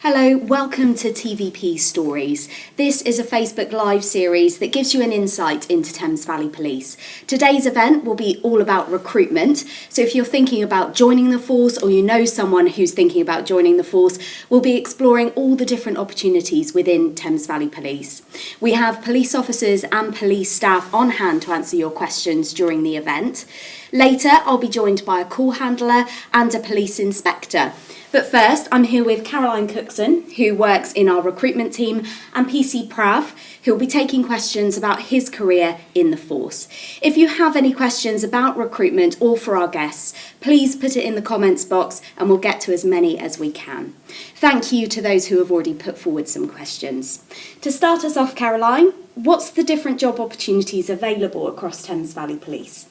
Hello, welcome to TVP Stories. This is a Facebook Live series that gives you an insight into Thames Valley Police. Today's event will be all about recruitment, so if you're thinking about joining the force or you know someone who's thinking about joining the force, we'll be exploring all the different opportunities within Thames Valley Police. We have police officers and police staff on hand to answer your questions during the event. Later, I'll be joined by a call handler and a police inspector. But first, I'm here with Caroline Cookson, who works in our recruitment team, and PC Prav, who will be taking questions about his career in the force. If you have any questions about recruitment or for our guests, please put it in the comments box and we'll get to as many as we can. Thank you to those who have already put forward some questions. To start us off, Caroline, what's the different job opportunities available across Thames Valley Police?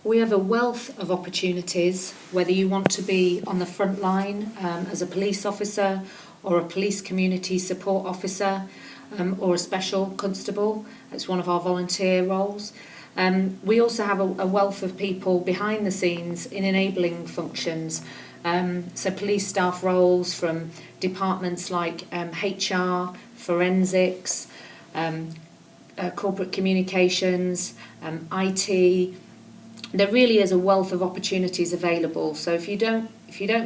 We have a wealth of opportunities, whether you want to be on the front line as a police officer or a police community support officer or a special constable. It's one of our volunteer roles. We also have a wealth of people behind the scenes in enabling functions. So police staff roles from departments like HR, forensics, corporate communications, IT. There really is a wealth of opportunities available. So if you don't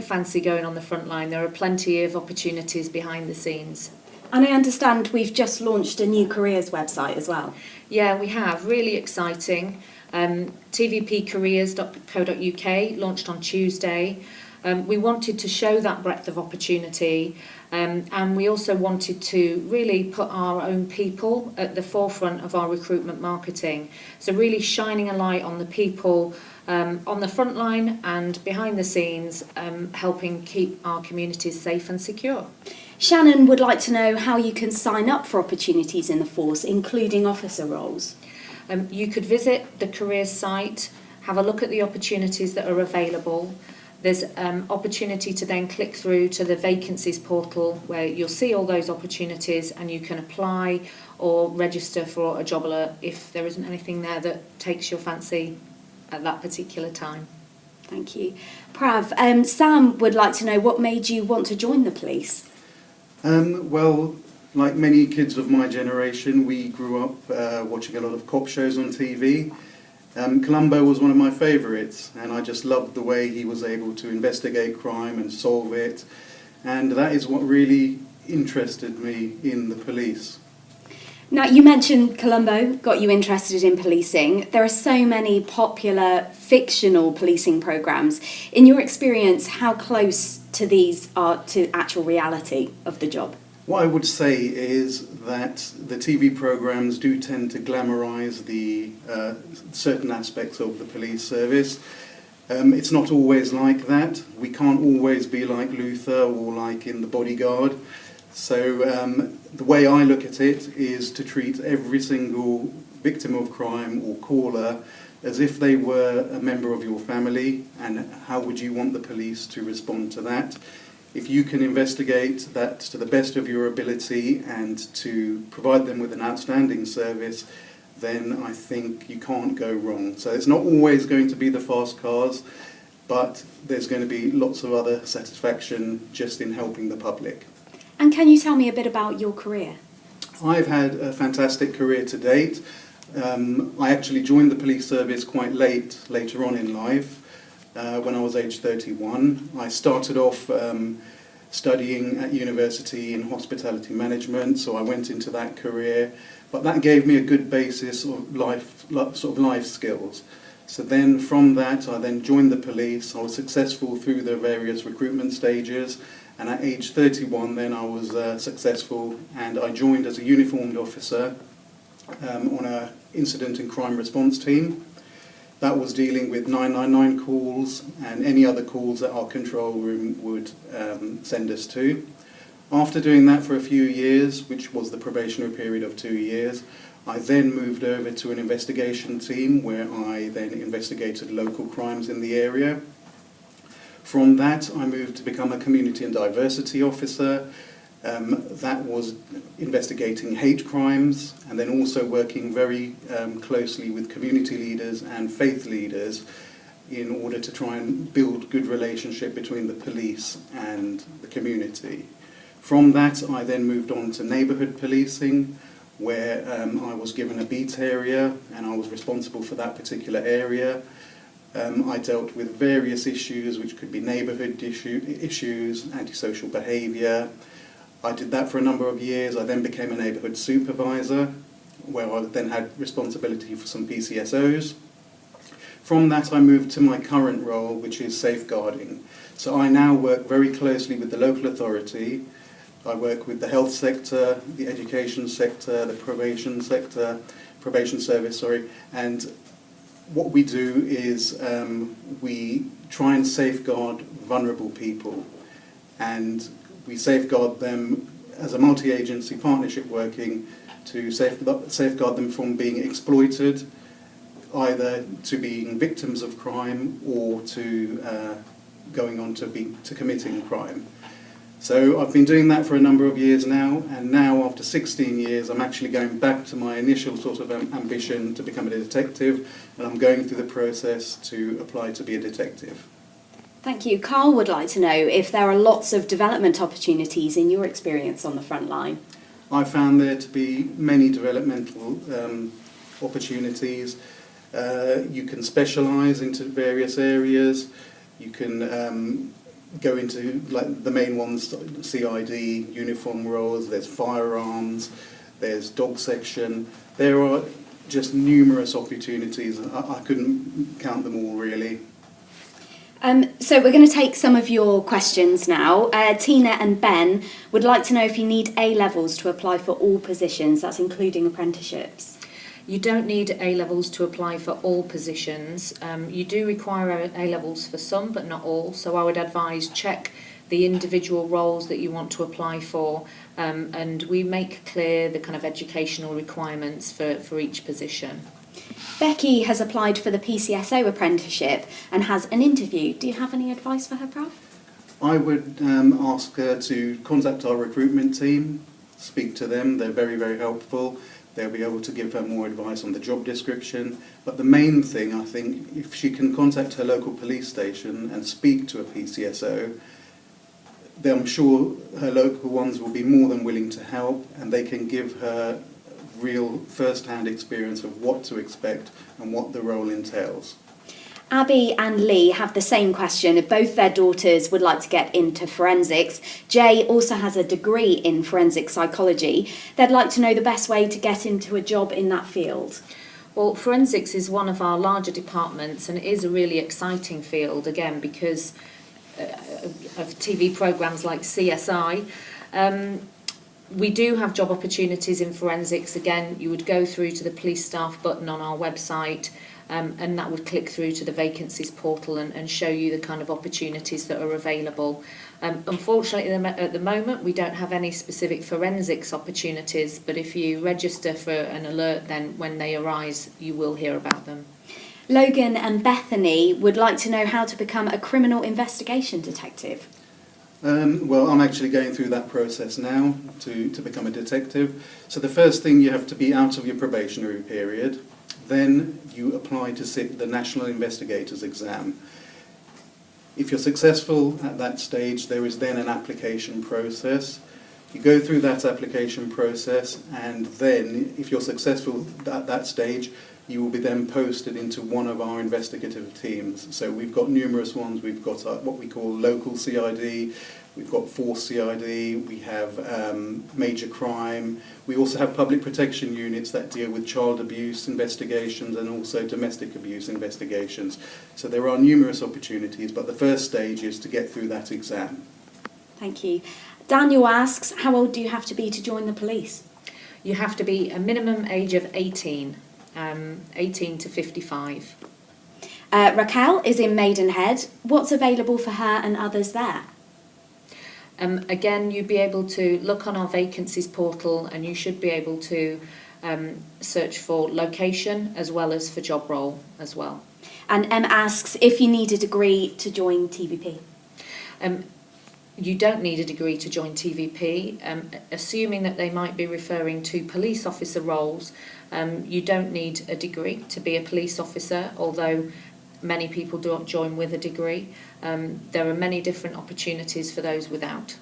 fancy going on the front line, there are plenty of opportunities behind the scenes. And I understand we've just launched a new careers website as well. Yeah, we have. Really exciting. tvpcareers.co.uk launched on Tuesday. We wanted to show that breadth of opportunity, and we also wanted to really put our own people at the forefront of our recruitment marketing. So really shining a light on the people on the front line and behind the scenes, helping keep our communities safe and secure. Shannon would like to know how you can sign up for opportunities in the force, including officer roles. You could visit the careers site, have a look at the opportunities that are available. There's opportunity to then click through to the vacancies portal where you'll see all those opportunities and you can apply or register for a job alert if there isn't anything there that takes your fancy at that particular time. Thank you. Prav, Sam would like to know what made you want to join the police? Well, like many kids of my generation, we grew up watching a lot of cop shows on TV. Columbo was one of my favourites, and I just loved the way he was able to investigate crime and solve it, and that is what really interested me in the police. Now, you mentioned Columbo got you interested in policing. There are so many popular fictional policing programmes. In your experience, how close to these are to actual reality of the job? What I would say is that the TV programmes do tend to glamorise the certain aspects of the police service. It's not always like that. We can't always be like Luther or like in The Bodyguard. So the way I look at it is to treat every single victim of crime or caller as if they were a member of your family, and how would you want the police to respond to that? If you can investigate that to the best of your ability and to provide them with an outstanding service, then I think you can't go wrong. So it's not always going to be the fast cars, but there's going to be lots of other satisfaction just in helping the public. And can you tell me a bit about your career? I've had a fantastic career to date. I actually joined the police service quite later on in life. When I was age 31. I started off studying at university in hospitality management, so I went into that career, but that gave me a good basis of life skills. So then from that I then joined the police. I was successful through the various recruitment stages, and at age 31 then I was successful, and I joined as a uniformed officer on an incident and crime response team. That was dealing with 999 calls and any other calls that our control room would send us to. After doing that for a few years, which was the probationary period of 2 years, I then moved over to an investigation team where I then investigated local crimes in the area. From that, I moved to become a community and diversity officer. That was investigating hate crimes, and then also working very closely with community leaders and faith leaders in order to try and build good relationship between the police and the community. From that, I then moved on to neighbourhood policing, where I was given a beat area and I was responsible for that particular area. I dealt with various issues, which could be neighbourhood issues, antisocial behaviour. I did that for a number of years. I then became a neighbourhood supervisor, where I then had responsibility for some PCSOs. From that, I moved to my current role, which is safeguarding. So I now work very closely with the local authority. I work with the health sector, the education sector, the probation service, and what we do is we try and safeguard vulnerable people, and we safeguard them as a multi-agency partnership working to safeguard them from being exploited, either to being victims of crime or to going on to committing crime. So I've been doing that for a number of years now, and now after 16 years I'm actually going back to my initial sort of ambition to become a detective, and I'm going through the process to apply to be a detective. Thank you. Carl would like to know if there are lots of development opportunities in your experience on the front line. I found there to be many developmental opportunities. You can specialise into various areas. You can go into, like, the main ones, CID, uniform roles, there's firearms, there's dog section. There are just numerous opportunities. I couldn't count them all, really. So we're going to take some of your questions now. Tina and Ben would like to know if you need A-levels to apply for all positions, that's including apprenticeships. You don't need A-levels to apply for all positions. You do require A-levels for some, but not all. So I would advise check the individual roles that you want to apply for, and we make clear the kind of educational requirements for each position. Becky has applied for the PCSO apprenticeship and has an interview. Do you have any advice for her, Prav? I would ask her to contact our recruitment team, speak to them. They're very, very helpful. They'll be able to give her more advice on the job description. But the main thing, I think, if she can contact her local police station and speak to a PCSO, then I'm sure her local ones will be more than willing to help, and they can give her real first-hand experience of what to expect and what the role entails. Abby and Lee have the same question. Both their daughters would like to get into forensics. Jay also has a degree in forensic psychology. They'd like to know the best way to get into a job in that field. Well, forensics is one of our larger departments, and it is a really exciting field, again, because of TV programmes like CSI. We do have job opportunities in forensics. Again, you would go through to the police staff button on our website, and that would click through to the vacancies portal and show you the kind of opportunities that are available. Unfortunately, at the moment, we don't have any specific forensics opportunities, but if you register for an alert, then when they arise, you will hear about them. Logan and Bethany would like to know how to become a criminal investigation detective. Well, I'm actually going through that process now to become a detective. So the first thing, you have to be out of your probationary period. Then you apply to sit the National Investigators exam. If you're successful at that stage, there is then an application process. You go through that application process, and then if you're successful at that stage, you will be then posted into one of our investigative teams. So we've got numerous ones. We've got what we call local CID, we've got force CID, we have major crime. We also have public protection units that deal with child abuse investigations and also domestic abuse investigations. So there are numerous opportunities, but the first stage is to get through that exam. Thank you. Daniel asks, how old do you have to be to join the police? You have to be a minimum age of 18. 18 to 55. Raquel is in Maidenhead. What's available for her and others there? Again, you'd be able to look on our vacancies portal, and you should be able to search for location as well as for job role as well. And Em asks if you need a degree to join TVP. You don't need a degree to join TVP, assuming that they might be referring to police officer roles. You don't need a degree to be a police officer, although many people don't join with a degree. There are many different opportunities for those without.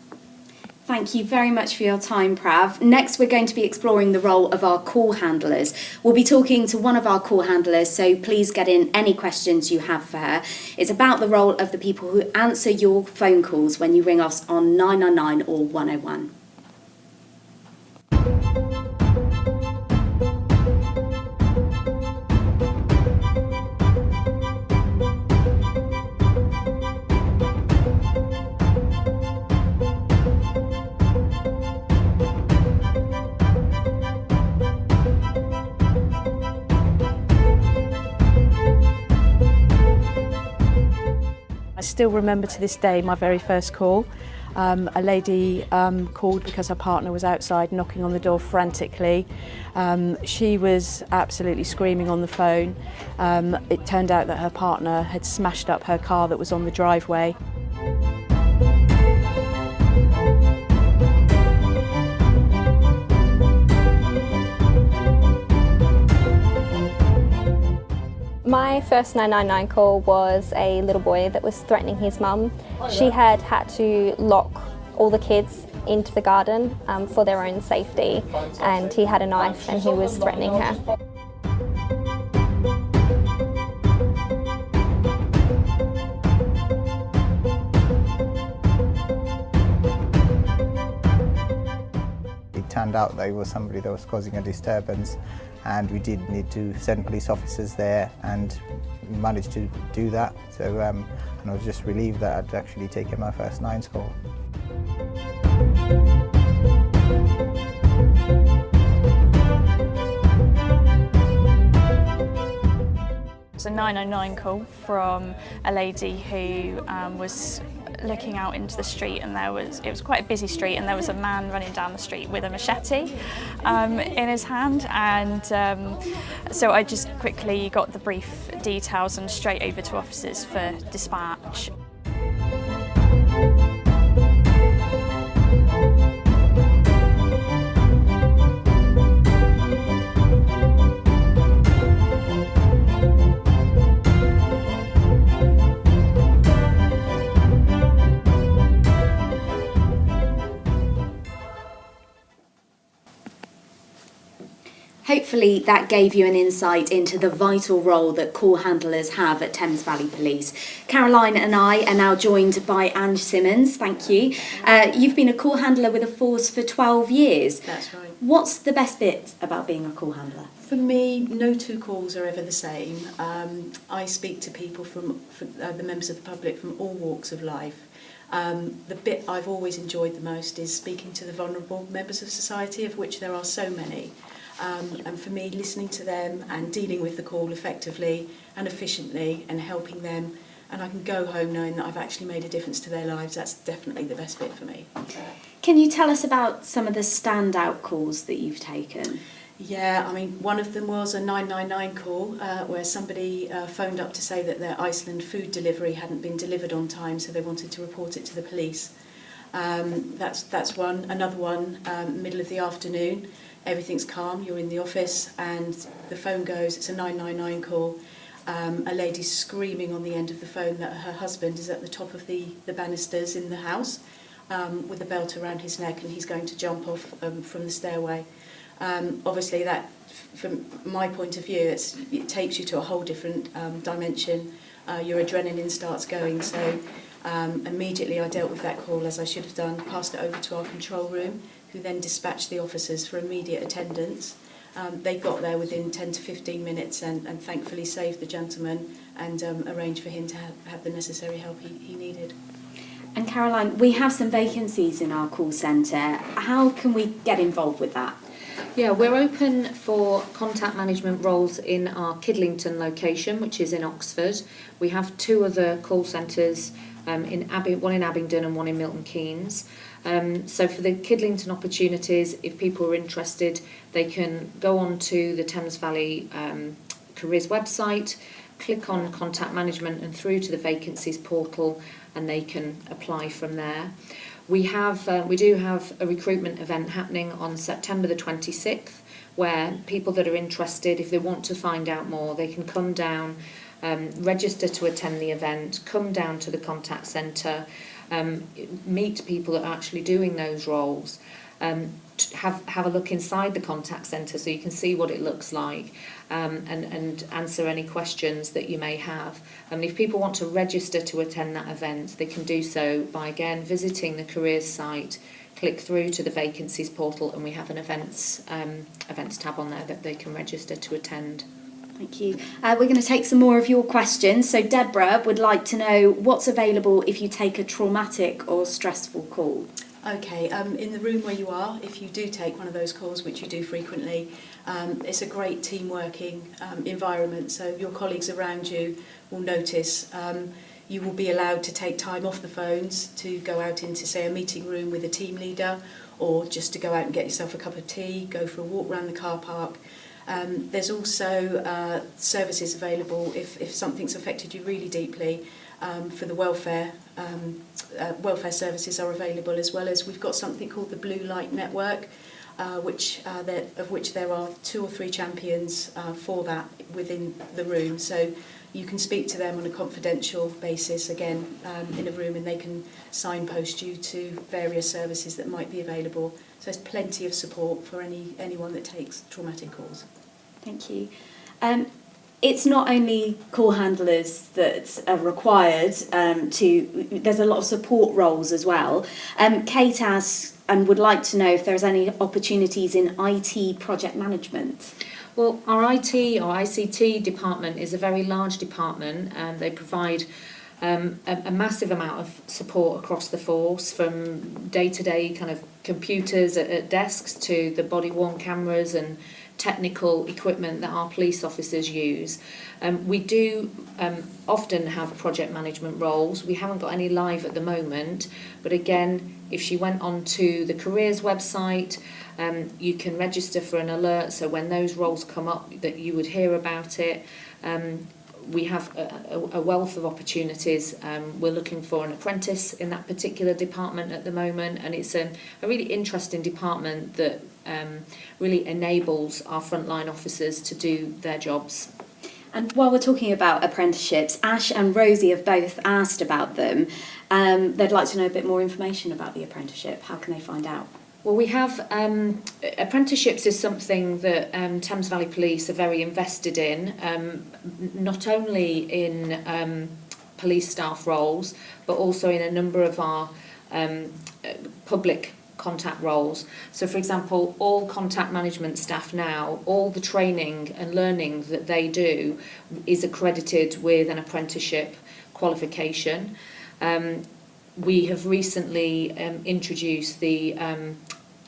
Thank you very much for your time, Prav. Next, we're going to be exploring the role of our call handlers. We'll be talking to one of our call handlers, so please get in any questions you have for her. It's about the role of the people who answer your phone calls when you ring us on 999 or 101. I still remember to this day my very first call. A lady called because her partner was outside knocking on the door frantically. She was absolutely screaming on the phone. It turned out that her partner had smashed up her car that was on the driveway. My first 999 call was a little boy that was threatening his mum. She had to lock all the kids into the garden for their own safety, and he had a knife and he was threatening her. It turned out that it was somebody that was causing a disturbance, and we did need to send police officers there, and we managed to do that. So and I was just relieved that I'd actually taken my first 9's call. It was a 909 call from a lady who was looking out into the street, and it was quite a busy street, and there was a man running down the street with a machete in his hand, and so I just quickly got the brief details and straight over to officers for dispatch. Hopefully that gave you an insight into the vital role that call handlers have at Thames Valley Police. Caroline and I are now joined by Ange Simmons. Thank you. You've been a call handler with a force for 12 years. That's right. What's the best bit about being a call handler? For me, no two calls are ever the same. I speak to people the members of the public from all walks of life. The bit I've always enjoyed the most is speaking to the vulnerable members of society, of which there are so many. And for me, listening to them and dealing with the call effectively and efficiently and helping them, and I can go home knowing that I've actually made a difference to their lives, that's definitely the best bit for me. Can you tell us about some of the standout calls that you've taken? Yeah, I mean, one of them was a 999 call where somebody phoned up to say that their Iceland food delivery hadn't been delivered on time, so they wanted to report it to the police. That's one. Another one, middle of the afternoon. Everything's calm, you're in the office and the phone goes, it's a 999 call. A lady's screaming on the end of the phone that her husband is at the top of the banisters in the house with a belt around his neck and he's going to jump off from the stairway. Obviously that, from my point of view, it takes you to a whole different dimension. Your adrenaline starts going, so immediately I dealt with that call as I should have done, passed it over to our control room, who then dispatched the officers for immediate attendance. They got there within 10 to 15 minutes and thankfully saved the gentleman and arranged for him to have the necessary help he needed. And Caroline, we have some vacancies in our call centre. How can we get involved with that? Yeah, we're open for contact management roles in our Kidlington location, which is in Oxford. We have two other call centres, one in Abingdon and one in Milton Keynes. So for the Kidlington opportunities, if people are interested, they can go on to the Thames Valley Careers website, click on Contact Management and through to the Vacancies portal, and they can apply from there. We do have a recruitment event happening on September the 26th, where people that are interested, if they want to find out more, they can come down, register to attend the event, come down to the contact centre. meet people that are actually doing those roles. Have a look inside the contact centre so you can see what it looks like, and answer any questions that you may have. And if people want to register to attend that event, they can do so by again visiting the careers site, click through to the vacancies portal, and we have an events tab on there that they can register to attend. Thank you. We're going to take some more of your questions. So Deborah would like to know what's available if you take a traumatic or stressful call. Okay, in the room where you are, if you do take one of those calls, which you do frequently, it's a great team working environment, so your colleagues around you will notice. You will be allowed to take time off the phones to go out into, say, a meeting room with a team leader, or just to go out and get yourself a cup of tea, go for a walk around the car park. There's also services available if something's affected you really deeply. For the welfare services are available, as well as we've got something called the Blue Light Network, of which there are 2 or 3 champions for that within the room. So you can speak to them on a confidential basis, again, in a room, and they can signpost you to various services that might be available. So there's plenty of support for anyone that takes traumatic calls. Thank you. It's not only call handlers that are required there's a lot of support roles as well. Kate asks and would like to know if there's any opportunities in IT project management. Well, our IT or ICT department is a very large department, and they provide a massive amount of support across the force, from day-to-day kind of computers at desks to the body-worn cameras and technical equipment that our police officers use. We do often have project management roles. We haven't got any live at the moment, but again, if she went onto the careers website, you can register for an alert, so when those roles come up that you would hear about it. We have a wealth of opportunities. We're looking for an apprentice in that particular department at the moment, and it's a really interesting department that really enables our frontline officers to do their jobs. And while we're talking about apprenticeships, Ash and Rosie have both asked about them. They'd like to know a bit more information about the apprenticeship. How can they find out? Well, we have apprenticeships is something that Thames Valley Police are very invested in, not only in police staff roles, but also in a number of our public contact roles. So, for example, all contact management staff now, all the training and learning that they do is accredited with an apprenticeship qualification. We have recently introduced the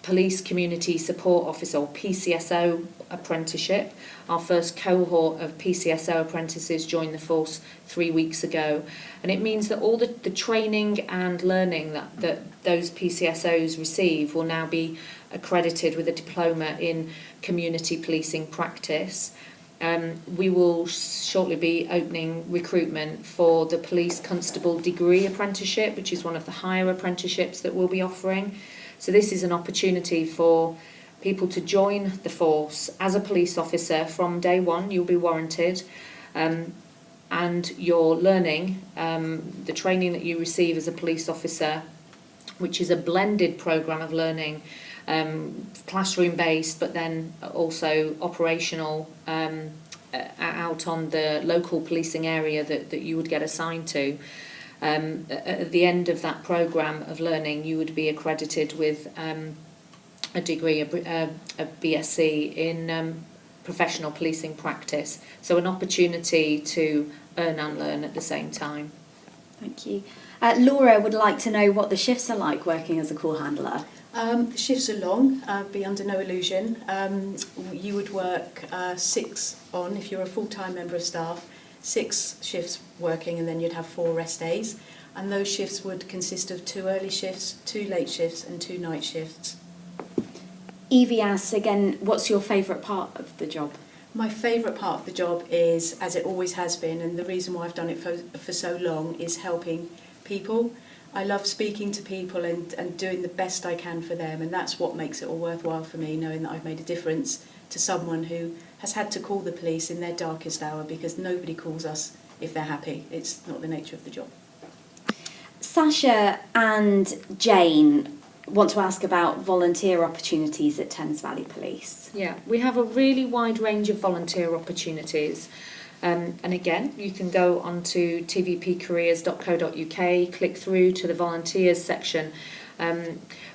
Police Community Support Officer, or PCSO apprenticeship. Our first cohort of PCSO apprentices joined the force 3 weeks ago, and it means that all the training and learning that those PCSOs receive will now be accredited with a diploma in community policing practice. We will shortly be opening recruitment for the Police Constable degree apprenticeship, which is one of the higher apprenticeships that we'll be offering. So this is an opportunity for people to join the force as a police officer. From day one, you'll be warranted, and you're learning the training that you receive as a police officer, which is a blended programme of learning, classroom based, but then also operational out on the local policing area that you would get assigned to. At the end of that programme of learning, you would be accredited with a degree, a BSc in professional policing practice. So an opportunity to earn and learn at the same time. Thank you. Laura would like to know what the shifts are like working as a call handler. The shifts are long, be under no illusion. You would work 6 on, if you're a full-time member of staff, 6 shifts working, and then you'd have 4 rest days. And those shifts would consist of 2 early shifts, 2 late shifts and 2 night shifts. Evie asks again, what's your favourite part of the job? My favourite part of the job is, as it always has been, and the reason why I've done it for so long, is helping people. I love speaking to people and doing the best I can for them, and that's what makes it all worthwhile for me, knowing that I've made a difference to someone who has had to call the police in their darkest hour, because nobody calls us if they're happy. It's not the nature of the job. Sasha and Jane want to ask about volunteer opportunities at Thames Valley Police. Yeah, we have a really wide range of volunteer opportunities. And again, you can go onto tvpcareers.co.uk, click through to the volunteers section.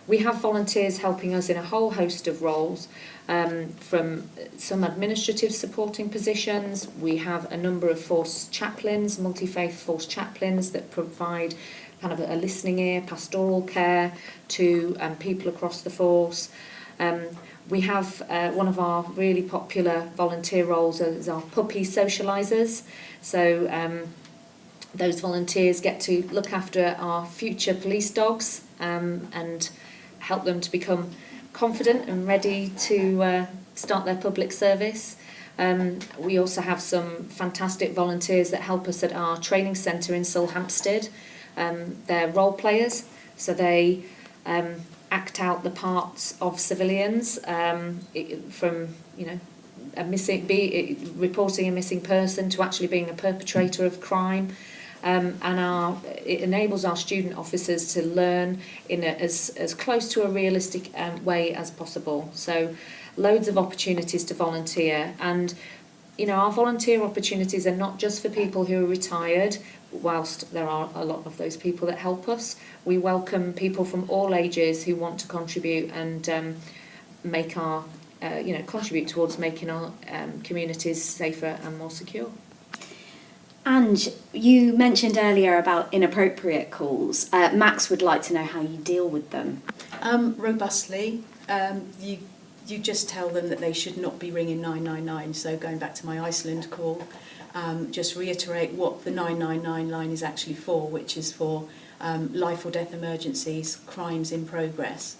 We have volunteers helping us in a whole host of roles, from some administrative supporting positions. We have a number of force chaplains, multi-faith force chaplains that provide kind of a listening ear, pastoral care to people across the force. We have one of our really popular volunteer roles is our puppy socializers. So those volunteers get to look after our future police dogs and help them to become confident and ready to start their public service. We also have some fantastic volunteers that help us at our training centre in Sulhampstead. They're role players, so they act out the parts of civilians, from reporting a missing person to actually being a perpetrator of crime. It enables our student officers to learn in as close to a realistic way as possible. So loads of opportunities to volunteer, and our volunteer opportunities are not just for people who are retired. Whilst there are a lot of those people that help us, we welcome people from all ages who want to contribute and contribute towards making our communities safer and more secure. And you mentioned earlier about inappropriate calls. Max would like to know how you deal with them. Robustly. You just tell them that they should not be ringing 999. So going back to my Iceland call, just reiterate what the 999 line is actually for, which is for life or death emergencies, crimes in progress.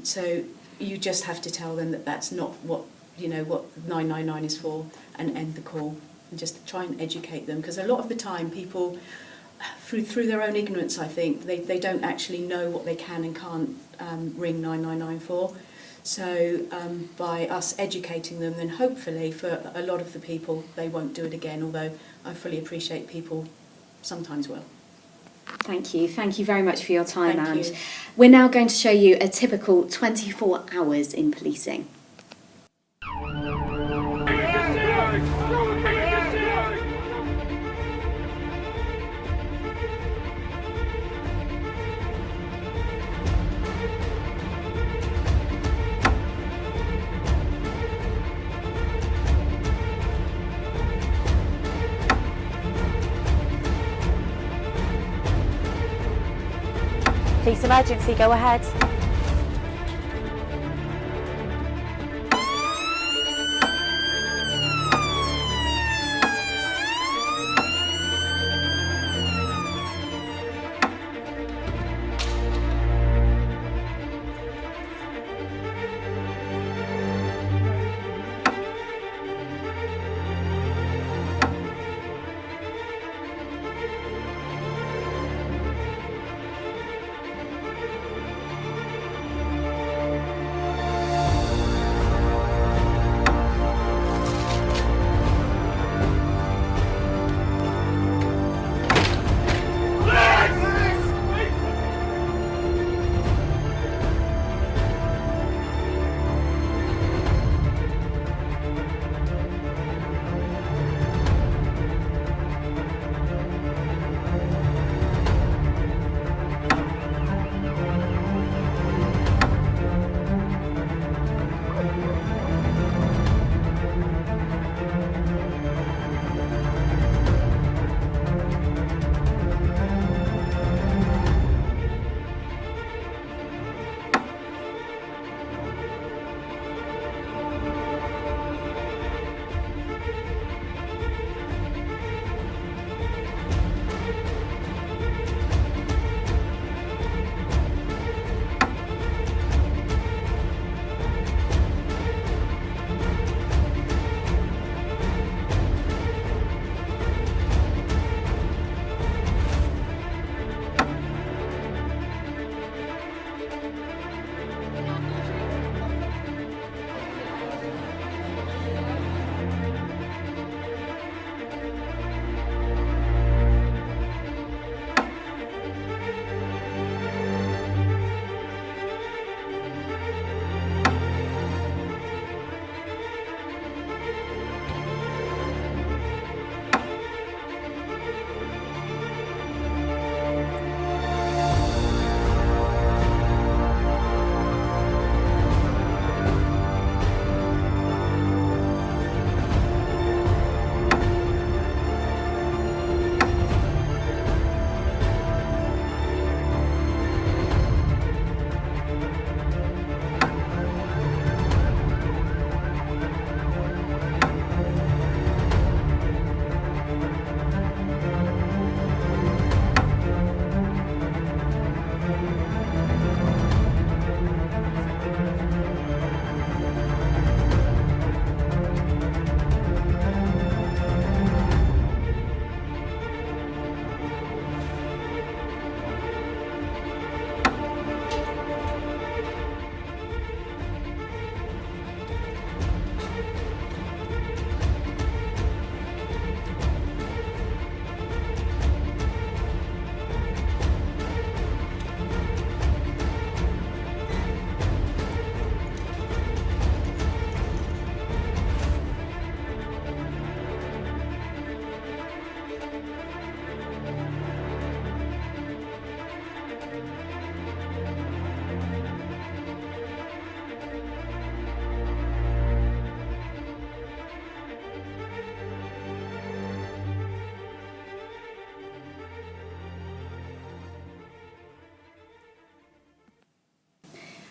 So you just have to tell them that that's not what 999 is for, and end the call. And just try and educate them, because a lot of the time people, through their own ignorance, I think, they don't actually know what they can and can't ring 999 for. So by us educating them, then hopefully for a lot of the people, they won't do it again, although I fully appreciate people sometimes will. Thank you. Thank you very much for your time, Thank Ange. you. We're now going to show you a typical 24 hours in policing. Police emergency, go ahead.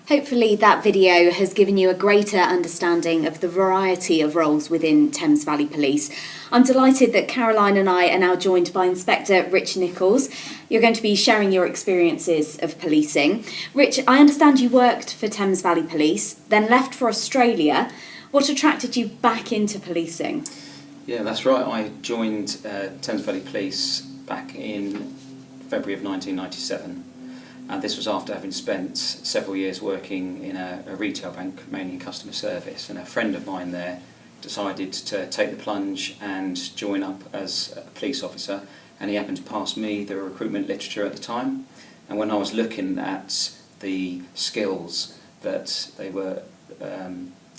Hopefully that video has given you a greater understanding of the variety of roles within Thames Valley Police. I'm delighted that Caroline and I are now joined by Inspector Rich Nichols. You're going to be sharing your experiences of policing. Rich, I understand you worked for Thames Valley Police, then left for Australia. What attracted you back into policing? Yeah, that's right. I joined Thames Valley Police back in February of 1997. And this was after having spent several years working in a retail bank, mainly in customer service. And a friend of mine there decided to take the plunge and join up as a police officer. And he happened to pass me the recruitment literature at the time. And when I was looking at the skills that they were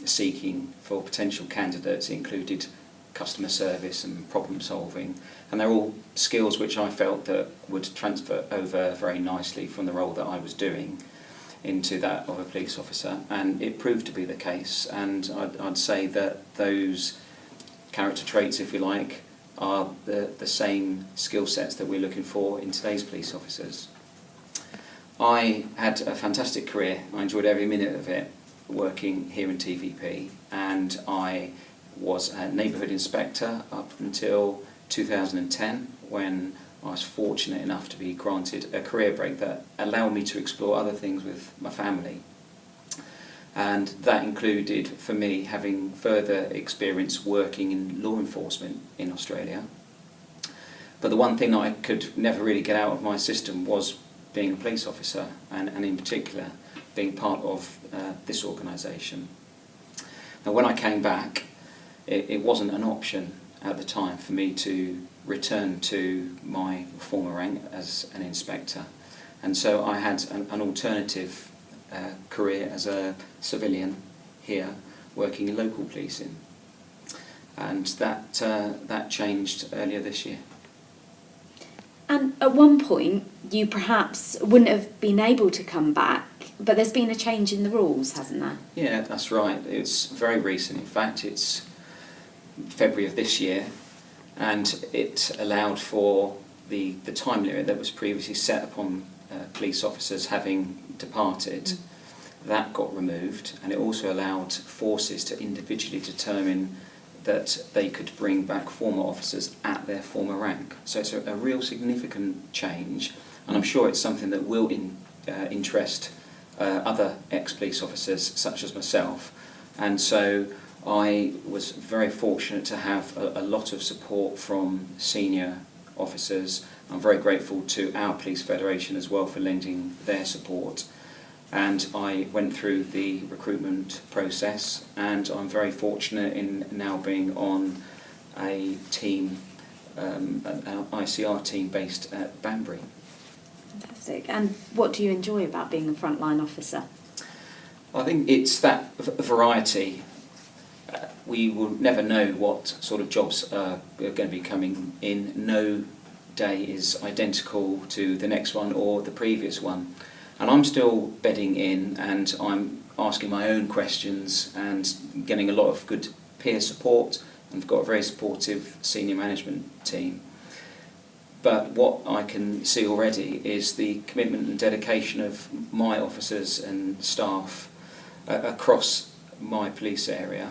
seeking for potential candidates, it included customer service and problem solving, and they're all skills which I felt that would transfer over very nicely from the role that I was doing into that of a police officer, and it proved to be the case. And I'd say that those character traits, if you like, are the same skill sets that we're looking for in today's police officers. I had a fantastic career. I enjoyed every minute of it working here in TVP, and I was a neighbourhood inspector up until 2010, when I was fortunate enough to be granted a career break that allowed me to explore other things with my family. And that included, for me, having further experience working in law enforcement in Australia. But the one thing that I could never really get out of my system was being a police officer, and in particular being part of this organisation. Now, when I came back, it wasn't an option at the time for me to return to my former rank as an inspector, and so I had an alternative career as a civilian here, working in local policing, and that changed earlier this year. And at one point, you perhaps wouldn't have been able to come back, but there's been a change in the rules, hasn't there? Yeah, that's right. It's very recent. In fact, it's February of this year, and it allowed for the time limit that was previously set upon police officers having departed. That got removed, and it also allowed forces to individually determine that they could bring back former officers at their former rank. So it's a real significant change, and I'm sure it's something that will interest other ex-police officers such as myself. And so I was very fortunate to have a lot of support from senior officers. I'm very grateful to our Police Federation as well for lending their support. And I went through the recruitment process, and I'm very fortunate in now being on a team, an ICR team based at Banbury. Fantastic. And what do you enjoy about being a frontline officer? I think it's that variety. We will never know what sort of jobs are going to be coming in. No day is identical to the next one or the previous one. And I'm still bedding in, and I'm asking my own questions and getting a lot of good peer support. I've got a very supportive senior management team. But what I can see already is the commitment and dedication of my officers and staff across my police area.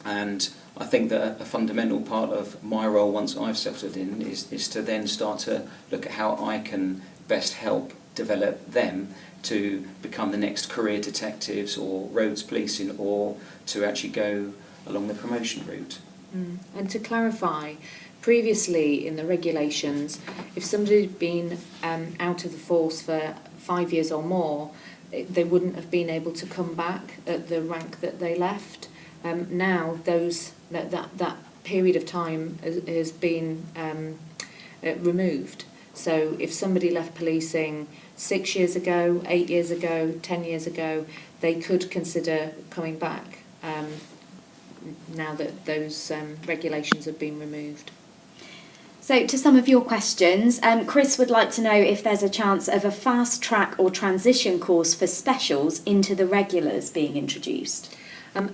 And I think that a fundamental part of my role once I've settled in is to then start to look at how I can best help develop them to become the next career detectives or roads policing, or to actually go along the promotion route. And to clarify, previously in the regulations, if somebody had been out of the force for 5 years or more, they wouldn't have been able to come back at the rank that they left. Now that period of time has been removed. So if somebody left policing 6 years ago, 8 years ago, 10 years ago, they could consider coming back now that those regulations have been removed. So to some of your questions, Chris would like to know if there's a chance of a fast track or transition course for specials into the regulars being introduced.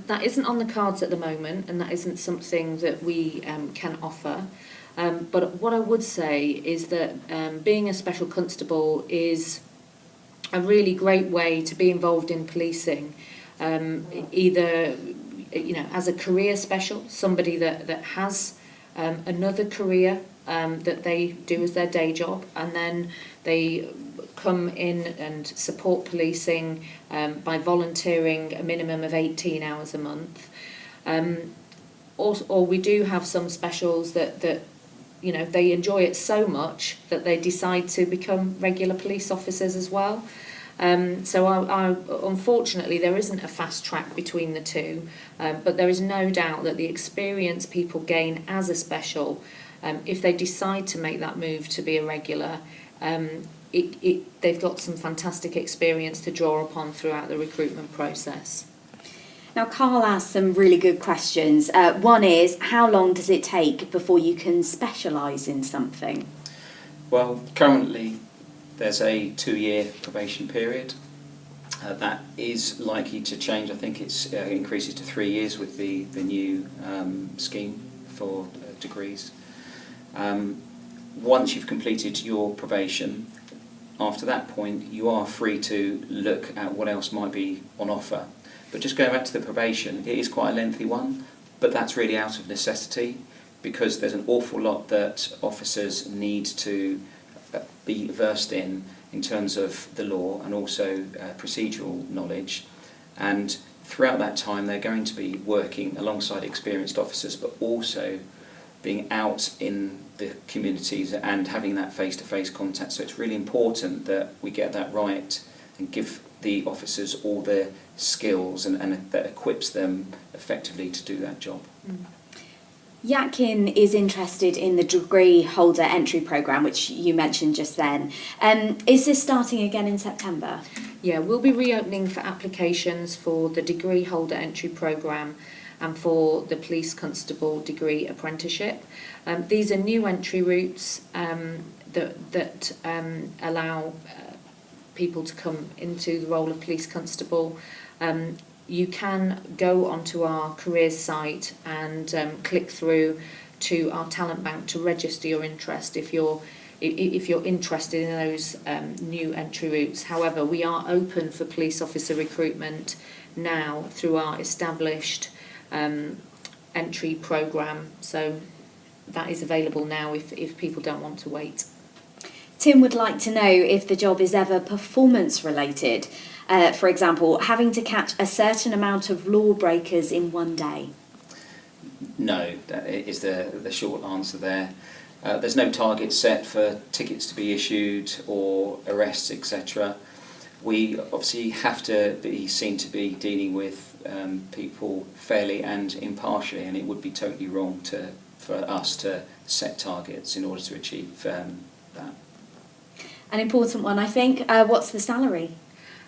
That isn't on the cards at the moment, and that isn't something that we can offer. But what I would say is that being a special constable is a really great way to be involved in policing, either as a career special, somebody that has another career that they do as their day job, and then they come in and support policing by volunteering a minimum of 18 hours a month. Or we do have some specials that they enjoy it so much that they decide to become regular police officers as well. So unfortunately there isn't a fast track between the two, but there is no doubt that the experience people gain as a special, if they decide to make that move to be a regular, they've got some fantastic experience to draw upon throughout the recruitment process. Now, Carl asked some really good questions. One is, how long does it take before you can specialise in something? Well, currently there's a 2-year probation period. That is likely to change. I think it's increases to 3 years with the new scheme for degrees. Once you've completed your probation, after that point you are free to look at what else might be on offer. But just going back to the probation, it is quite a lengthy one, but that's really out of necessity, because there's an awful lot that officers need to be versed in terms of the law and also procedural knowledge. And throughout that time they're going to be working alongside experienced officers, but also being out in the communities and having that face-to-face contact. So it's really important that we get that right and give the officers all the skills and that equips them effectively to do that job. Yakin is interested in the degree holder entry programme, which you mentioned just then. Is this starting again in September? Yeah, we'll be reopening for applications for the degree holder entry programme and for the police constable degree apprenticeship. These are new entry routes that allow people to come into the role of police constable. You can go onto our careers site and click through to our talent bank to register your interest if you're interested in those new entry routes. However, we are open for police officer recruitment now through our established entry programme, so that is available now if people don't want to wait. Tim would like to know if the job is ever performance related. For example, having to catch a certain amount of lawbreakers in one day. No, that is the short answer there. There's no target set for tickets to be issued or arrests, etc. We obviously have to be seen to be dealing with people fairly and impartially, and it would be totally wrong for us to set targets in order to achieve that. An important one, I think. What's the salary?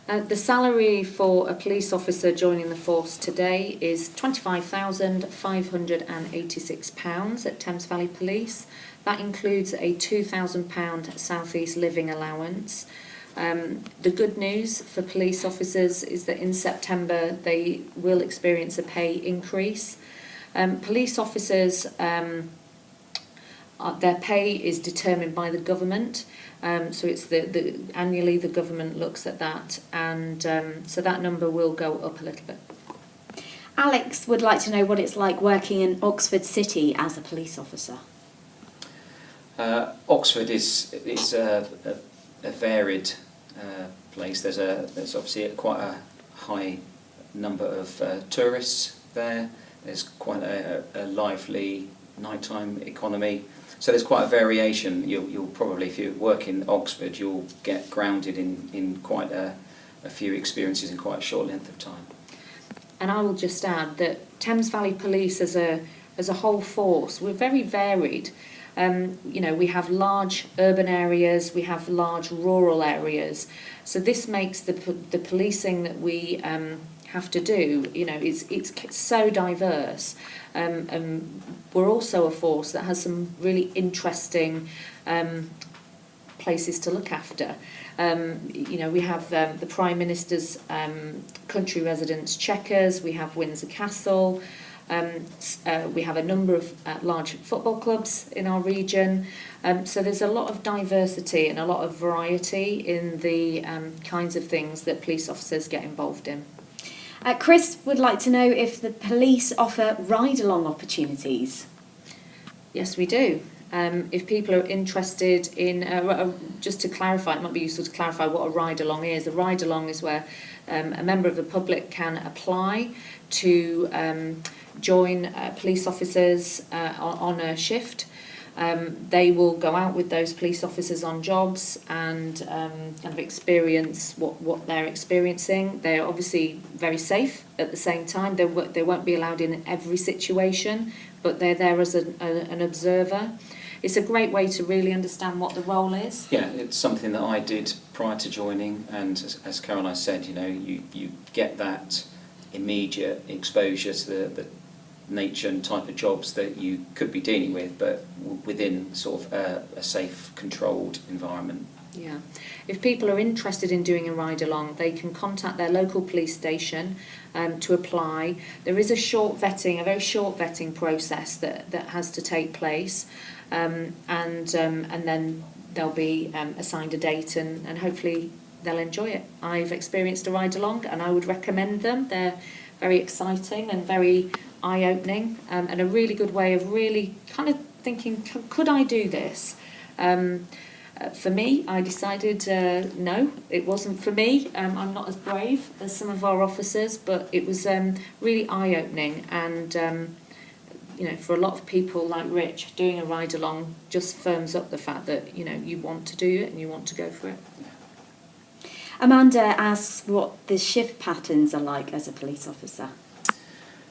The salary for a police officer joining the force today is £25,586 at Thames Valley Police. That includes a £2,000 South East living allowance. The good news for police officers is that in September they will experience a pay increase. Police officers, their pay is determined by the government. So it's annually the government looks at that, and so that number will go up a little bit. Alex would like to know what it's like working in Oxford City as a police officer. Oxford is a varied place. There's obviously quite a high number of tourists there. There's quite a lively nighttime economy. So there's quite a variation. You'll probably, if you work in Oxford, you'll get grounded in quite a few experiences in quite a short length of time. And I will just add that Thames Valley Police as a whole force, we're very varied. We have large urban areas, we have large rural areas. So this makes the policing that we have to do, it's so diverse. We're also a force that has some really interesting places to look after. We have the Prime Minister's country residence checkers, we have Windsor Castle, We have a number of large football clubs in our region. So there's a lot of diversity and a lot of variety in the kinds of things that police officers get involved in. Chris would like to know if the police offer ride-along opportunities. Yes, we do. If people are interested in, just to clarify, it might be useful to clarify what a ride-along is. A ride-along is where a member of the public can apply to join police officers on a shift. They will go out with those police officers on jobs and kind of experience what they're experiencing. They're obviously very safe at the same time. They won't be allowed in every situation, but they're there as an observer. It's a great way to really understand what the role is. Yeah, it's something that I did prior to joining, and as Caroline said, you get that immediate exposure to the nature and type of jobs that you could be dealing with, but within sort of a safe, controlled environment. Yeah. If people are interested in doing a ride-along, they can contact their local police station to apply. There is a very short vetting process that has to take place, and then they'll be assigned a date, and hopefully they'll enjoy it. I've experienced a ride-along, and I would recommend them. They're very exciting and very eye-opening, and a really good way of really kind of thinking, could I do this? For me, I decided no, it wasn't for me. I'm not as brave as some of our officers, but it was really eye-opening, and for a lot of people like Rich, doing a ride-along just firms up the fact that you want to do it and you want to go for it. Amanda asks what the shift patterns are like as a police officer.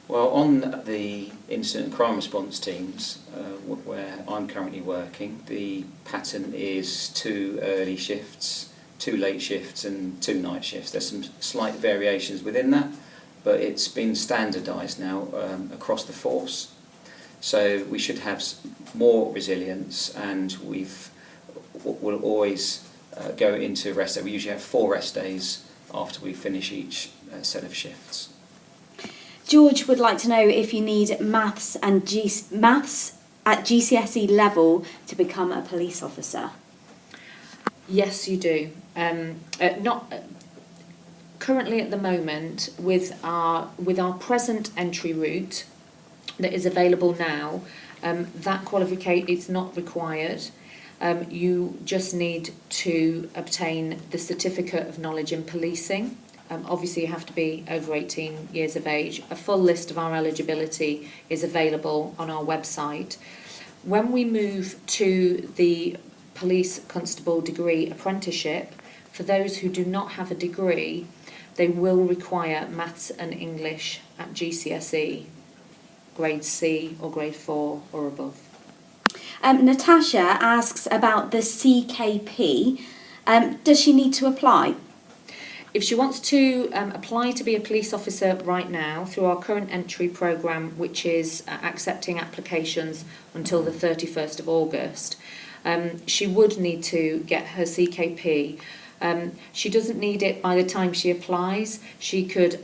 Well, on the incident and crime response teams, where I'm currently working, the pattern is 2 early shifts, 2 late shifts and 2 night shifts. There's some slight variations within that, but it's been standardised now across the force. So we should have more resilience, and we'll always go into rest day. We usually have 4 rest days after we finish each set of shifts. George would like to know if you need maths at GCSE level to become a police officer. Yes, you do. Not currently at the moment with our present entry route that is available now. That qualification is not required. You just need to obtain the certificate of knowledge in policing. Obviously, you have to be over 18 years of age. A full list of our eligibility is available on our website. When we move to the Police Constable degree apprenticeship, for those who do not have a degree, they will require maths and English at GCSE, grade C or grade 4 or above. Natasha asks about the CKP. Does she need to apply? If she wants to apply to be a police officer right now through our current entry programme, which is accepting applications until the 31st of August, she would need to get her CKP. She doesn't need it by the time she applies. She could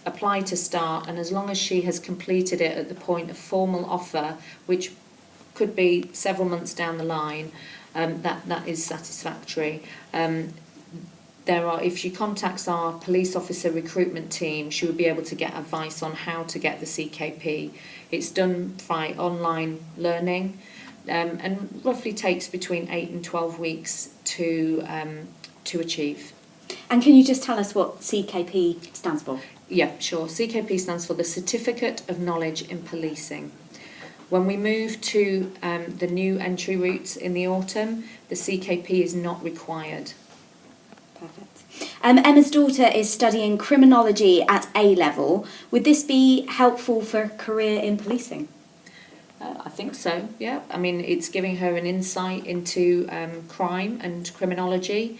apply to start, and as long as she has completed it at the point of formal offer, which could be several months down the line, that is satisfactory. If she contacts our police officer recruitment team, she would be able to get advice on how to get the CKP. It's done by online learning, and roughly takes between 8 and 12 weeks to achieve. And can you just tell us what CKP stands for? Yeah, sure. CKP stands for the Certificate of Knowledge in Policing. When we move to the new entry routes in the autumn, the CKP is not required. Perfect. Emma's daughter is studying criminology at A level. Would this be helpful for a career in policing? I think so, yeah. I mean, it's giving her an insight into crime and criminology.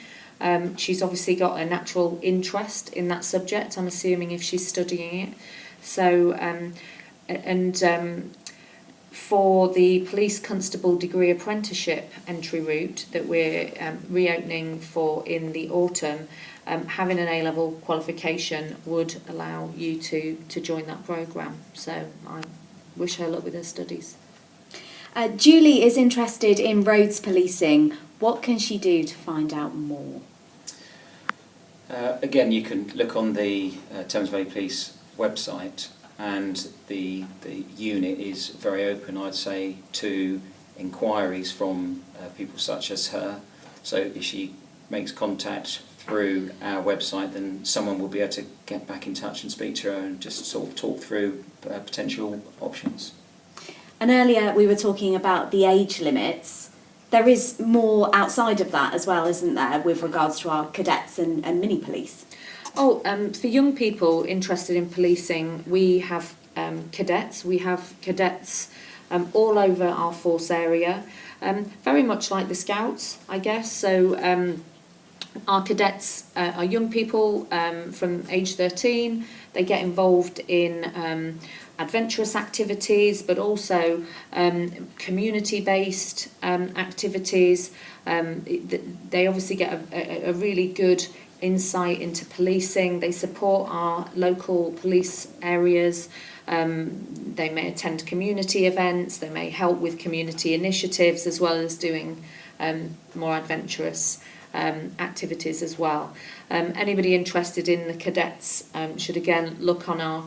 She's obviously got a natural interest in that subject, I'm assuming, if she's studying it. So, For the Police Constable degree apprenticeship entry route that we're reopening for in the autumn, having an A-level qualification would allow you to join that programme. So I wish her luck with her studies. Julie is interested in roads policing. What can she do to find out more? Again, you can look on the Thames Valley Police website, and the unit is very open, I'd say, to inquiries from people such as her. So if she makes contact through our website, then someone will be able to get back in touch and speak to her and just sort of talk through potential options. And earlier we were talking about the age limits. There is more outside of that as well, isn't there, with regards to our cadets and mini police? Oh, for young people interested in policing, we have cadets. We have cadets all over our force area, very much like the Scouts, I guess. So our cadets are young people from age 13. They get involved in adventurous activities, but also community-based activities. They obviously get a really good insight into policing. They support our local police areas. They may attend community events. They may help with community initiatives, as well as doing more adventurous activities as well. Anybody interested in the cadets should again look on our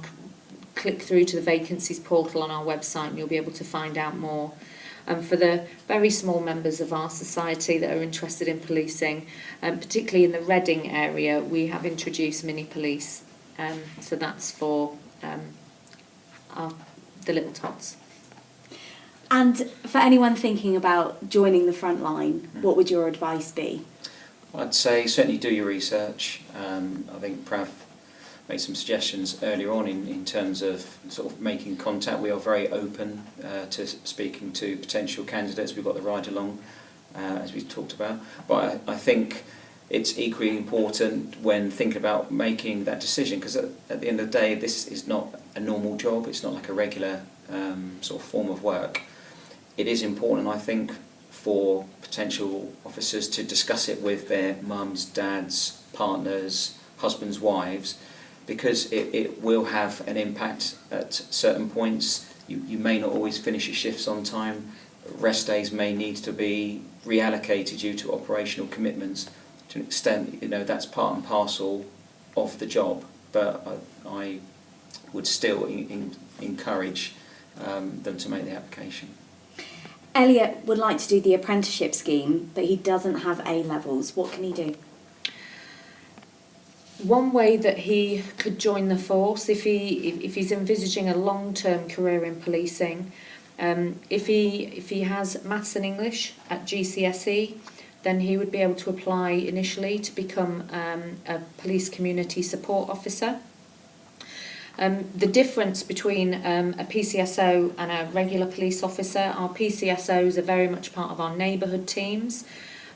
click through to the vacancies portal on our website, and you'll be able to find out more. For the very small members of our society that are interested in policing, particularly in the Reading area, we have introduced mini police. So that's for the little tots. And for anyone thinking about joining the Frontline, what would your advice be? I'd say certainly do your research. I think Prav made some suggestions earlier on in terms of sort of making contact. We are very open to speaking to potential candidates. We've got the ride along, as we talked about. But I think it's equally important when thinking about making that decision, because at the end of the day, this is not a normal job. It's not like a regular sort of form of work. It is important, I think, for potential officers to discuss it with their mums, dads, partners, husbands, wives, because it will have an impact at certain points. You may not always finish your shifts on time. Rest days may need to be reallocated due to operational commitments. To an extent, that's part and parcel of the job, but I would still encourage them to make the application. Elliot would like to do the apprenticeship scheme, but he doesn't have A-levels. What can he do? One way that he could join the force, if he's envisaging a long-term career in policing, if he has maths and English at GCSE, then he would be able to apply initially to become a police community support officer. The difference between a PCSO and a regular police officer, our PCSOs are very much part of our neighbourhood teams.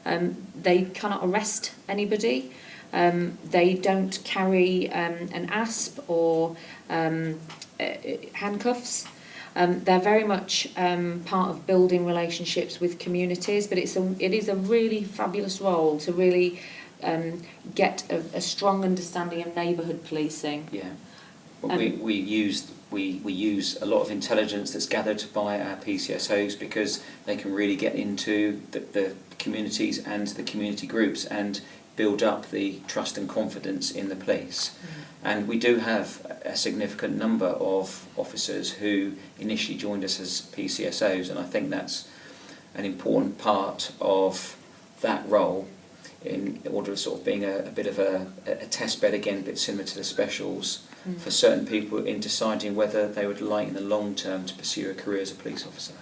They cannot arrest anybody. They don't carry an ASP or handcuffs. They're very much part of building relationships with communities, but it is a really fabulous role to really get a strong understanding of neighbourhood policing. Yeah, well, we use a lot of intelligence that's gathered by our PCSOs, because they can really get into the communities and the community groups and build up the trust and confidence in the police. And we do have a significant number of officers who initially joined us as PCSOs, and I think that's an important part of that role, in order of sort of being a bit of a test bed, again, a bit similar to the specials, for certain people in deciding whether they would like in the long term to pursue a career as a police officer.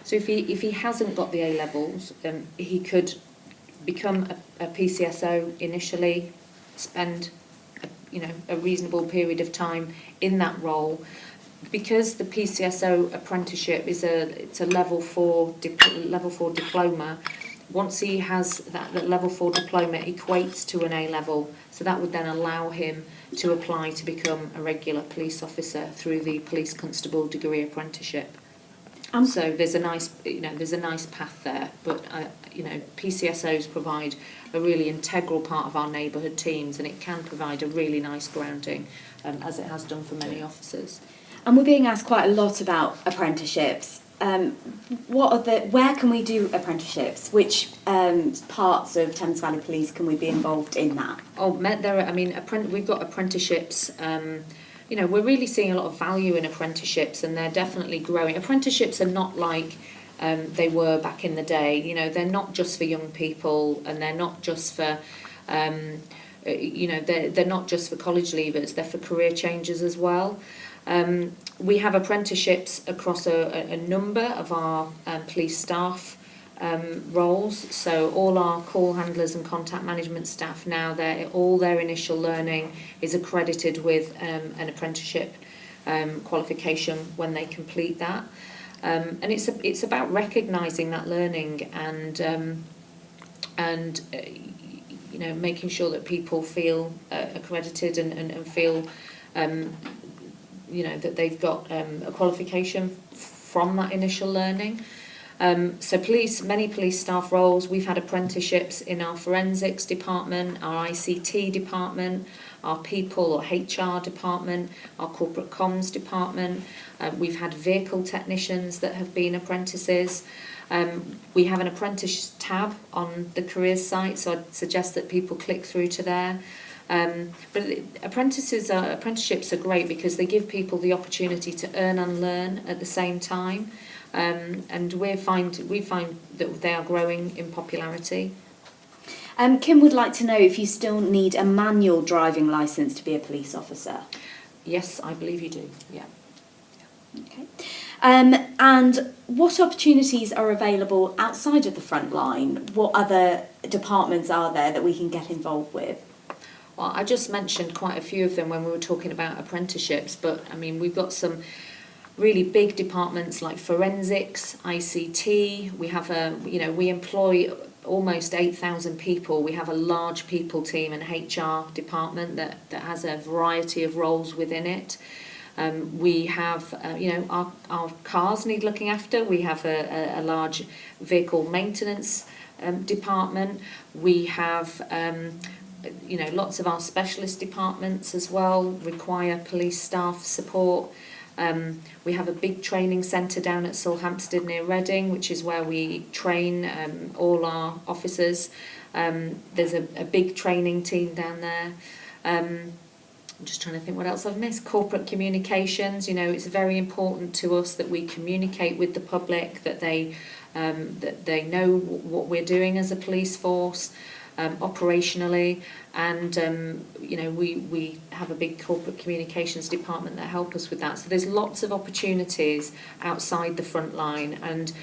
So if he hasn't got the A-levels, he could become a PCSO initially, spend a reasonable period of time in that role. Because the PCSO apprenticeship it's a level 4 diploma. Once he has that level 4 diploma, equates to an A-level, so that would then allow him to apply to become a regular police officer through the Police Constable degree apprenticeship. So there's a nice, there's a nice path there. But PCSOs provide a really integral part of our neighbourhood teams, and it can provide a really nice grounding, as it has done for many officers. And we're being asked quite a lot about apprenticeships. Where can we do apprenticeships? Which parts of Thames Valley Police can we be involved in that? We've got apprenticeships. We're really seeing a lot of value in apprenticeships, and they're definitely growing. Apprenticeships are not like they were back in the day. They're not just for young people, and they're not just for they're not just for college leavers. They're for career changers as well. We have apprenticeships across a number of our police staff roles. So all our call handlers and contact management staff now, all their initial learning is accredited with an apprenticeship qualification when they complete that. And it's about recognising that learning and making sure that people feel accredited and feel that they've got a qualification from that initial learning. So many police staff roles, we've had apprenticeships in our forensics department, our ICT department, our people or HR department, our corporate comms department. We've had vehicle technicians that have been apprentices. We have an apprentice tab on the careers site, so I'd suggest that people click through to there. But apprenticeships are great because they give people the opportunity to earn and learn at the same time, and we find that they are growing in popularity. Kim would like to know if you still need a manual driving licence to be a police officer. Yes, I believe you do. Yeah. Okay. And what opportunities are available outside of the front line? What other departments are there that we can get involved with? Well, I just mentioned quite a few of them when we were talking about apprenticeships, but we've got some really big departments like forensics, ICT. We have we employ almost 8,000 people. We have a large people team and HR department that has a variety of roles within it. We have, our cars need looking after. We have a large vehicle maintenance department. We have lots of our specialist departments as well require police staff support. We have a big training centre down at Sulhampstead near Reading, which is where we train all our officers. There's a big training team down there. I'm just trying to think what else I've missed. Corporate communications, it's very important to us that we communicate with the public, that they know what we're doing as a police force. Operationally, and we have a big corporate communications department that help us with that. So there's lots of opportunities outside the front line, and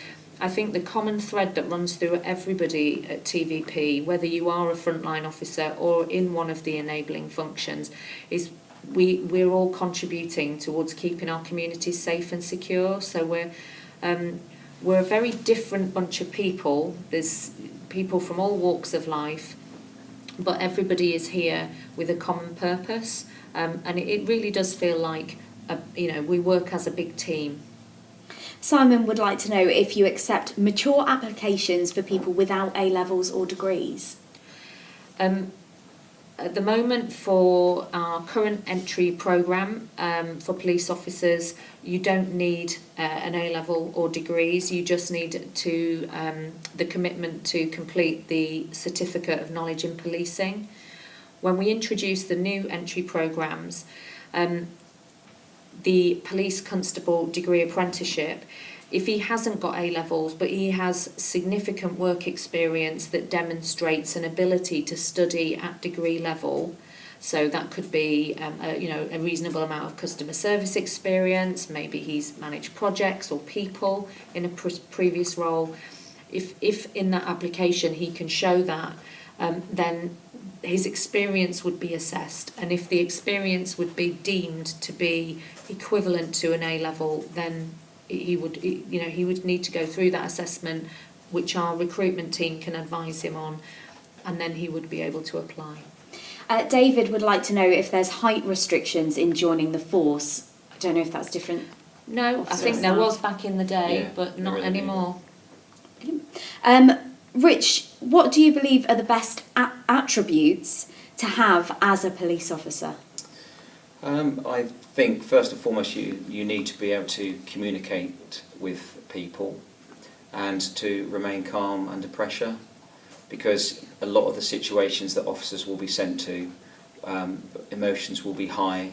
I think the common thread that runs through everybody at TVP, whether you are a frontline officer or in one of the enabling functions, is we're all contributing towards keeping our communities safe and secure. So we're a very different bunch of people. There's people from all walks of life, but everybody is here with a common purpose, and it really does feel like we work as a big team. Simon would like to know if you accept mature applications for people without A-levels or degrees. At the moment, for our current entry programme for police officers, you don't need an A-level or degrees. You just need the commitment to complete the Certificate of Knowledge in Policing. When we introduce the new entry programmes, the Police Constable degree apprenticeship, if he hasn't got A-levels but he has significant work experience that demonstrates an ability to study at degree level, so that could be a reasonable amount of customer service experience, maybe he's managed projects or people in a previous role, if in that application he can show that, then his experience would be assessed, and if the experience would be deemed to be equivalent to an A-level, then he would need to go through that assessment, which our recruitment team can advise him on, and then he would be able to apply. David would like to know if there's height restrictions in joining the force. I don't know if that's different. No, I think there was back in the day, but not anymore. Rich, what do you believe are the best attributes to have as a police officer? I think first and foremost you need to be able to communicate with people and to remain calm under pressure, because a lot of the situations that officers will be sent to, emotions will be high.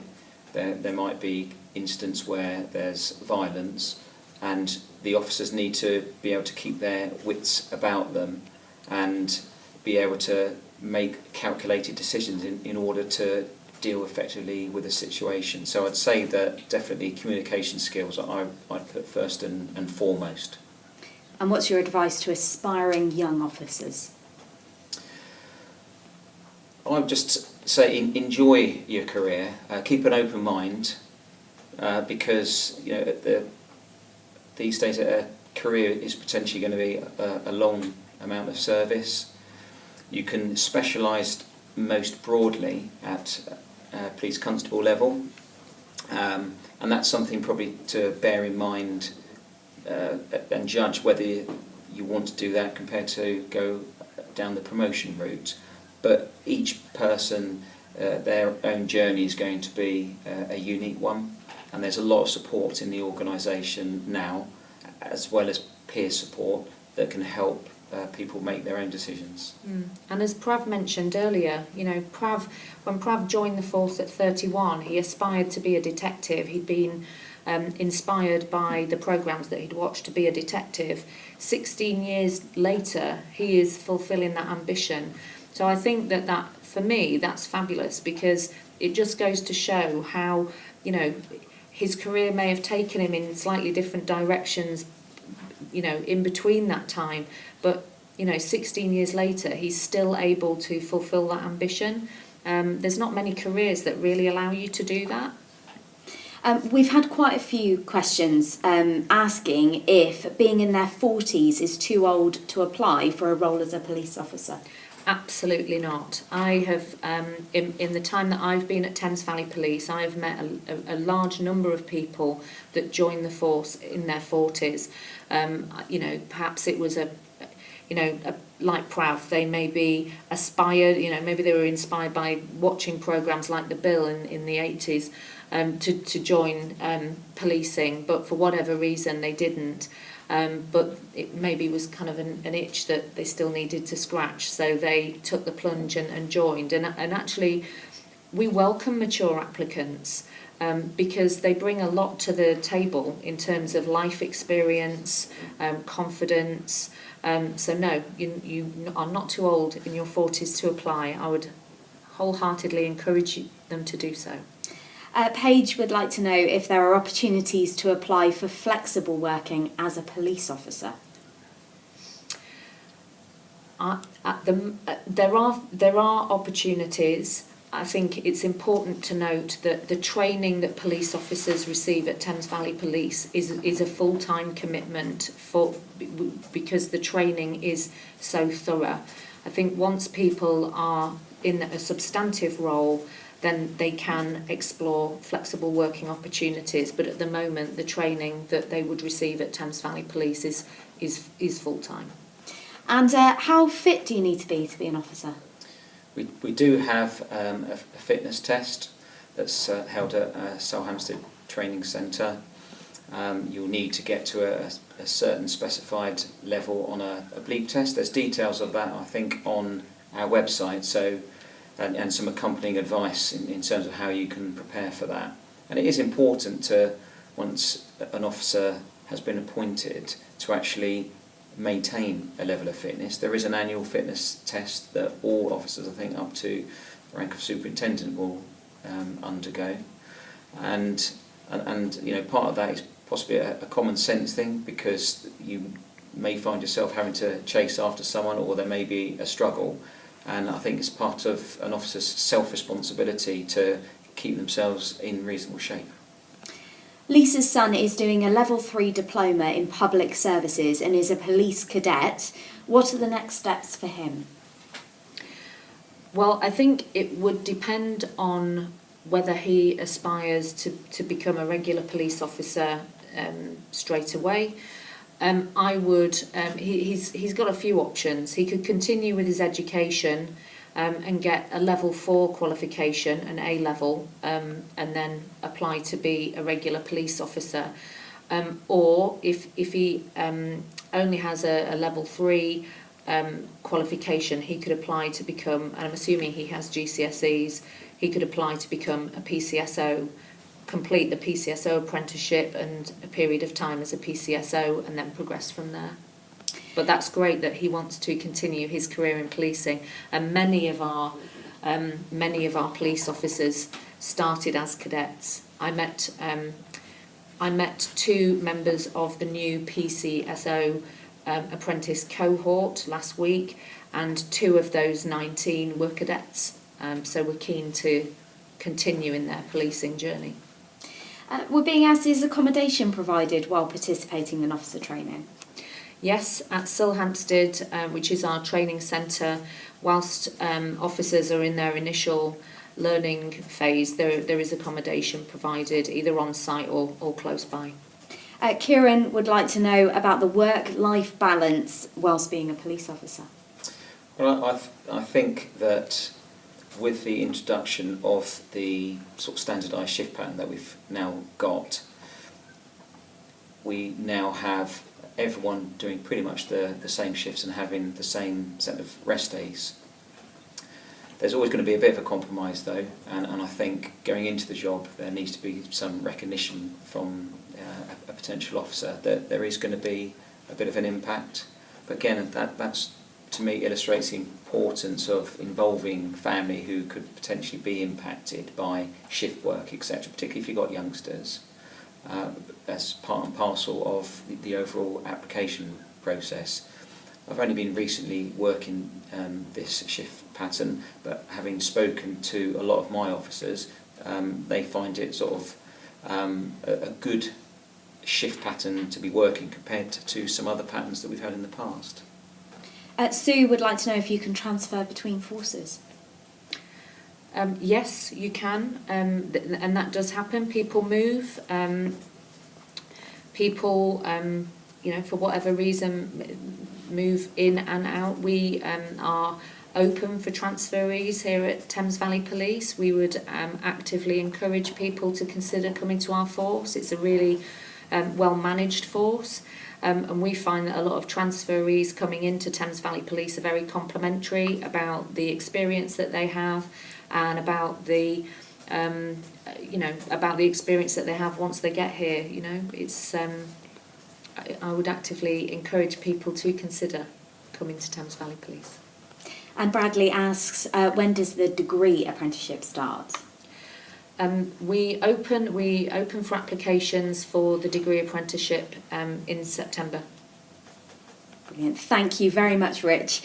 There might be instances where there's violence, and the officers need to be able to keep their wits about them and be able to make calculated decisions in order to deal effectively with a situation. So I'd say that definitely communication skills I'd put first and foremost. And what's your advice to aspiring young officers? I would just say enjoy your career, keep an open mind, because these days a career is potentially going to be a long amount of service. You can specialise most broadly at police constable level, and that's something probably to bear in mind and judge whether you want to do that compared to go down the promotion route. But each person, their own journey is going to be a unique one, and there's a lot of support in the organisation now, as well as peer support that can help people make their own decisions. And as Prav mentioned earlier, when Prav joined the force at 31, he aspired to be a detective. He'd been inspired by the programmes that he'd watched to be a detective. 16 years later, he is fulfilling that ambition. So I think that for me, that's fabulous, because it just goes to show how, his career may have taken him in slightly different directions, in between that time. But, 16 years later, he's still able to fulfil that ambition. There's not many careers that really allow you to do that. We've had quite a few questions asking if being in their 40s is too old to apply for a role as a police officer. Absolutely not. I have, in the time that I've been at Thames Valley Police, I have met a large number of people that joined the force in their 40s. Perhaps it was like Prav, they may be aspired, maybe they were inspired by watching programmes like The Bill in the 80s to join policing, but for whatever reason they didn't. But it maybe was kind of an itch that they still needed to scratch, so they took the plunge and joined. And actually, we welcome mature applicants because they bring a lot to the table in terms of life experience, confidence. So no, you are not too old in your 40s to apply. I would wholeheartedly encourage them to do so. Paige would like to know if there are opportunities to apply for flexible working as a police officer. There are opportunities. I think it's important to note that the training that police officers receive at Thames Valley Police is a full-time commitment because the training is so thorough. I think once people are in a substantive role, then they can explore flexible working opportunities. But at the moment, the training that they would receive at Thames Valley Police is full-time. And how fit do you need to be an officer? We do have a fitness test that's held at Salhampstead Training Centre. You'll need to get to a certain specified level on a bleep test. There's details of that, I think, on our website. So. And some accompanying advice in terms of how you can prepare for that. And it is important to, once an officer has been appointed, to actually maintain a level of fitness. There is an annual fitness test that all officers, I think, up to the rank of superintendent will undergo. And part of that is possibly a common sense thing, because you may find yourself having to chase after someone, or there may be a struggle. And I think it's part of an officer's self-responsibility to keep themselves in reasonable shape. Lisa's son is doing a level 3 diploma in public services and is a police cadet. What are the next steps for him? Well, I think it would depend on whether he aspires to become a regular police officer straight away. He's got a few options. He could continue with his education and get a level 4 qualification, an A level, and then apply to be a regular police officer. Or if he only has a level 3 qualification, he could apply to become, and I'm assuming he has GCSEs, he could apply to become a PCSO, complete the PCSO apprenticeship and a period of time as a PCSO, and then progress from there. But that's great that he wants to continue his career in policing, and many of our police officers started as cadets. I met 2 members of the new PCSO apprentice cohort last week, and 2 of those 19 were cadets. So we're keen to continue in their policing journey. We're being asked, is accommodation provided while participating in officer training? Yes, at Silhampstead, which is our training centre, whilst officers are in their initial learning phase, there is accommodation provided either on site or close by. Kieran would like to know about the work-life balance whilst being a police officer. Well, I think that with the introduction of the sort of standardised shift pattern that we've now got, we now have everyone doing pretty much the same shifts and having the same set of rest days. There's always going to be a bit of a compromise though, and I think going into the job there needs to be some recognition from a potential officer that there is going to be a bit of an impact. But again, that's to me illustrates the importance of involving family who could potentially be impacted by shift work, etc., particularly if you've got youngsters, as part and parcel of the overall application process. I've only been recently working this shift pattern, but having spoken to a lot of my officers, they find it sort of a good shift pattern to be working compared to some other patterns that we've had in the past. Sue would like to know if you can transfer between forces. Yes, you can, and that does happen. People move. People, for whatever reason, move in and out. We are open for transferees here at Thames Valley Police. We would actively encourage people to consider coming to our force. It's a really well-managed force. And we find that a lot of transferees coming into Thames Valley Police are very complimentary about the experience that they have and about the experience that they have once they get here. It's I would actively encourage people to consider coming to Thames Valley Police. And Bradley asks, when does the degree apprenticeship start? We open for applications for the degree apprenticeship in September. Brilliant. Thank you very much, Rich.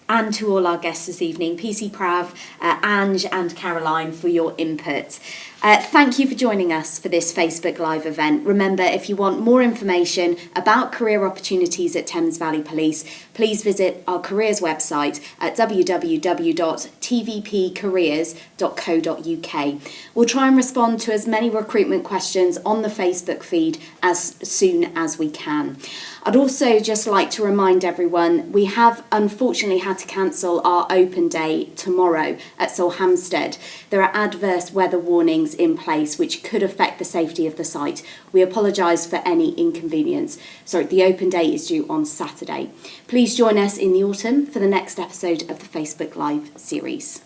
And to all our guests this evening, PC Prav, Ange and Caroline, for your input. Thank you for joining us for this Facebook Live event. Remember, if you want more information about career opportunities at Thames Valley Police, please visit our careers website at www.tvpcareers.co.uk. We'll try and respond to as many recruitment questions on the Facebook feed as soon as we can. I'd also just like to remind everyone, we have unfortunately had to cancel our open day tomorrow at Silhampstead. There are adverse weather warnings in place which could affect the safety of the site. We apologise for any inconvenience. The open day is due on Saturday. Please join us in the autumn for the next episode of the Facebook Live series.